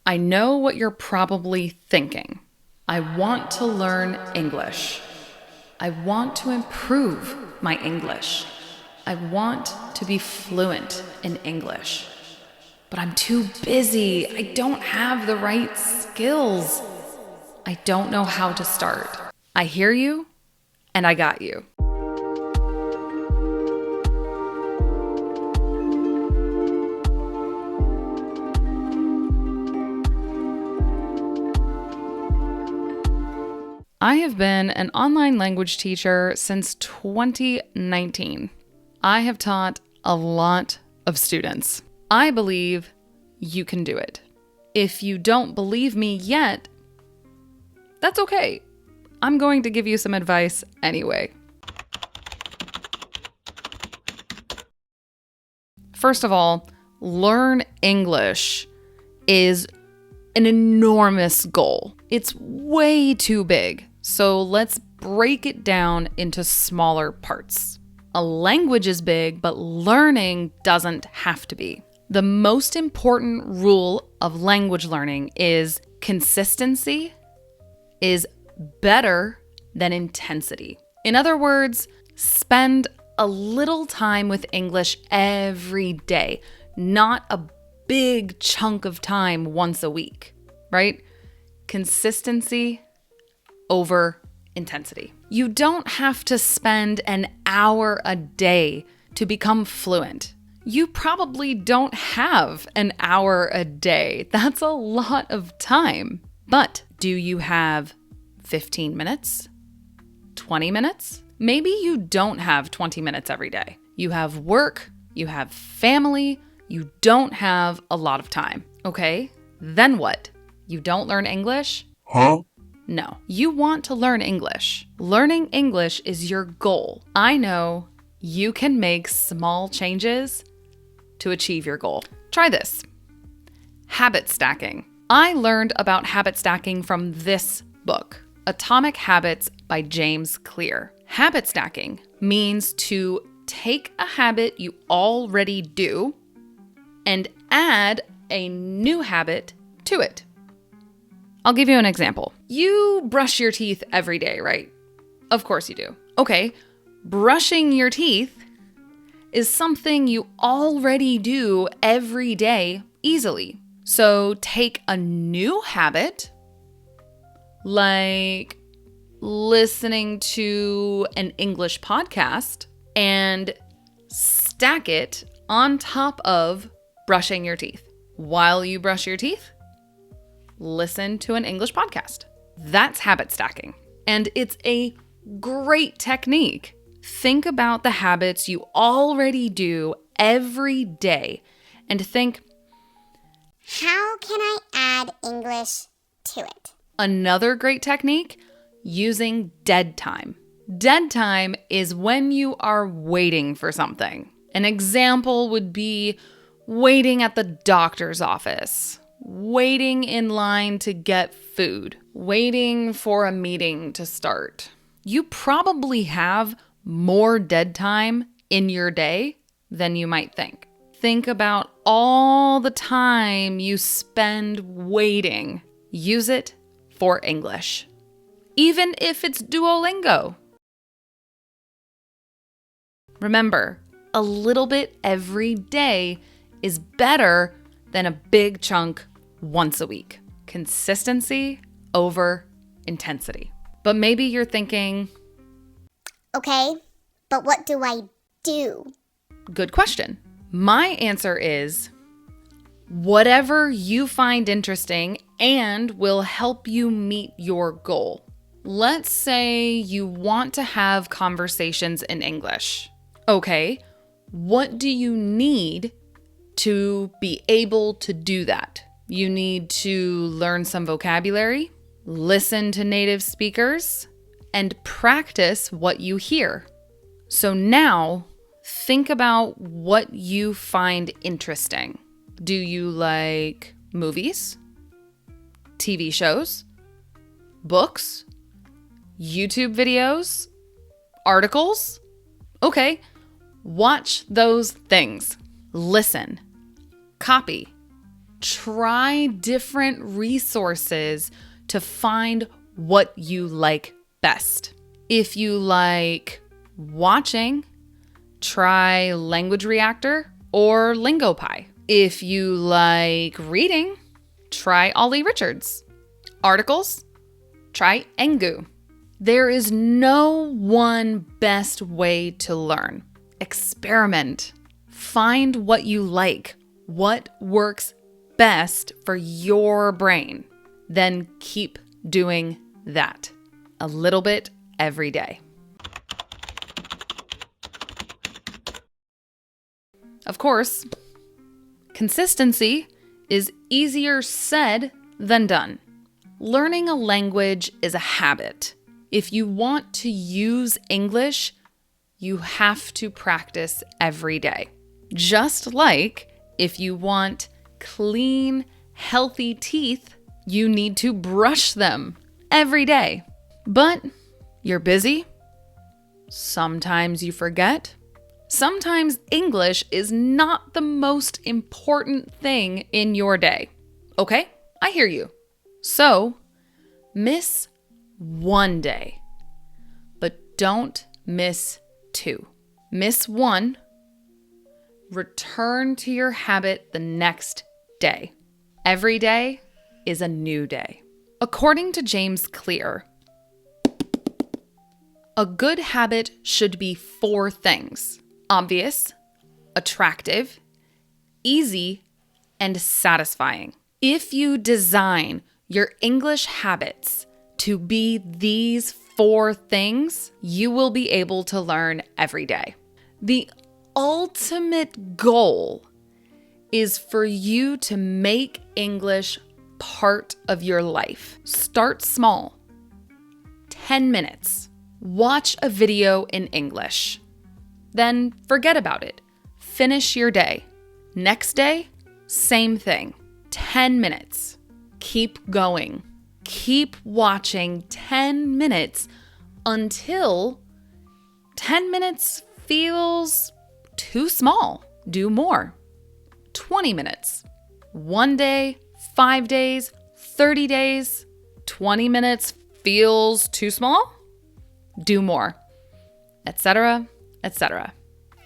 I know what you're probably thinking. I want to learn English. I want to improve my English. I want to be fluent in English. But I'm too busy. I don't have the right skills. I don't know how to start. I hear you, and I got you. I have been an online language teacher since 2019. I have taught a lot of students. I believe you can do it. If you don't believe me yet, that's okay. I'm going to give you some advice anyway. First of all, learn English is an enormous goal. It's way too big. So let's break it down into smaller parts. A language is big, but learning doesn't have to be. The most important rule of language learning is consistency is better than intensity. In other words, spend a little time with English every day, not a big chunk of time once a week, right? Consistency over intensity. You don't have to spend an hour a day to become fluent. You probably don't have an hour a day. That's a lot of time. But do you have 15 minutes? 20 minutes? Maybe you don't have 20 minutes every day. You have work, you have family, you don't have a lot of time. Okay, then what? You don't learn English? Huh? No, you want to learn English. Learning English is your goal. I know you can make small changes to achieve your goal. Try this. Habit stacking. I learned about habit stacking from this book, Atomic Habits by James Clear. Habit stacking means to take a habit you already do and add a new habit to it. I'll give you an example. You brush your teeth every day, right? Of course you do. Okay, brushing your teeth is something you already do every day easily. So take a new habit, like listening to an English podcast, and stack it on top of brushing your teeth. While you brush your teeth, listen to an English podcast. That's habit stacking. And it's a great technique. Think about the habits you already do every day and think, how can I add English to it? Another great technique, using dead time. Dead time is when you are waiting for something. An example would be waiting at the doctor's office, waiting in line to get food, waiting for a meeting to start. You probably have more dead time in your day than you might think. Think about all the time you spend waiting. Use it for English, even if it's Duolingo. Remember, a little bit every day is better than a big chunk once a week. Consistency over intensity. But maybe you're thinking, okay, but what do I do? Good question. My answer is whatever you find interesting and will help you meet your goal. Let's say you want to have conversations in English. Okay, what do you need to be able to do that? You need to learn some vocabulary, listen to native speakers, and practice what you hear. So now, think about what you find interesting. Do you like movies, TV shows, books, YouTube videos, articles? Okay, watch those things. Listen, copy, Try different resources to find what you like best. If you like watching, try Language Reactor or LingoPie. If you like reading, try Olly Richards. Articles, try Engoo. There is no one best way to learn. Experiment. Find what you like, what works best for your brain. Then keep doing that. A little bit every day. Of course, consistency is easier said than done. Learning a language is a habit. If you want to use English, you have to practice every day. Just like if you want clean, healthy teeth, you need to brush them every day. But you're busy. Sometimes you forget. Sometimes English is not the most important thing in your day. Okay, I hear you. So, miss one day, but don't miss two. Miss one, return to your habit the next day. Every day is a new day. According to James Clear, a good habit should be 4 things: obvious, attractive, easy, and satisfying. If you design your English habits to be these 4 things, you will be able to learn every day. The ultimate goal is for you to make English part of your life. Start small. 10 minutes. Watch a video in English. Then forget about it. Finish your day. Next day, same thing. 10 minutes. Keep going. Keep watching 10 minutes until 10 minutes feels too small. Do more. 20 minutes. 1 day, 5 days, 30 days. 20 minutes feels too small. Do more. Etc., etc.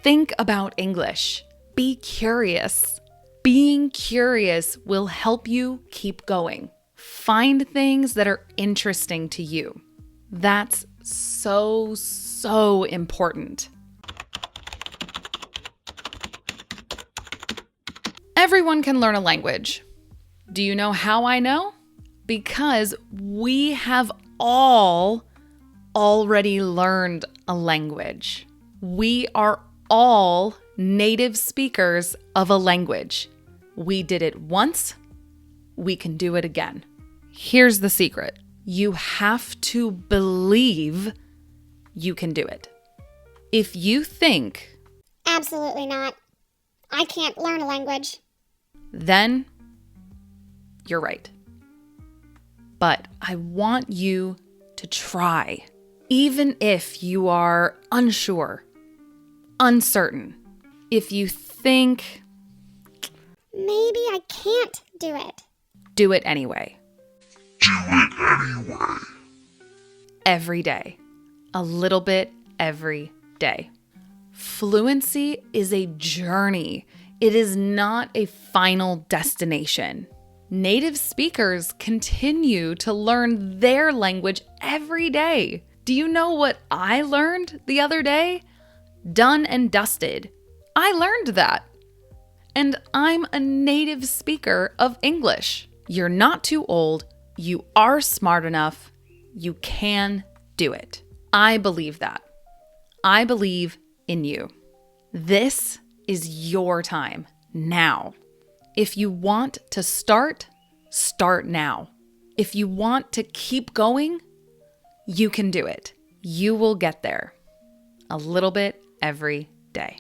Think about English. Be curious. Being curious will help you keep going. Find things that are interesting to you. That's so important. Everyone can learn a language. Do you know how I know? Because we have all already learned a language. We are all native speakers of a language. We did it once, we can do it again. Here's the secret. You have to believe you can do it. If you think, Absolutely not. I can't learn a language. then you're right. But I want you to try, even if you are unsure, uncertain. If you think, Maybe I can't do it. do it anyway. Do it anyway. Every day. A little bit every day. Fluency is a journey. It is not a final destination. Native speakers continue to learn their language every day. Do you know what I learned the other day? Done and dusted. I learned that. And I'm a native speaker of English. You're not too old. You are smart enough. You can do it. I believe that. I believe in you. This is your time now. If you want to start, start now. If you want to keep going, you can do it. You will get there. A little bit every day.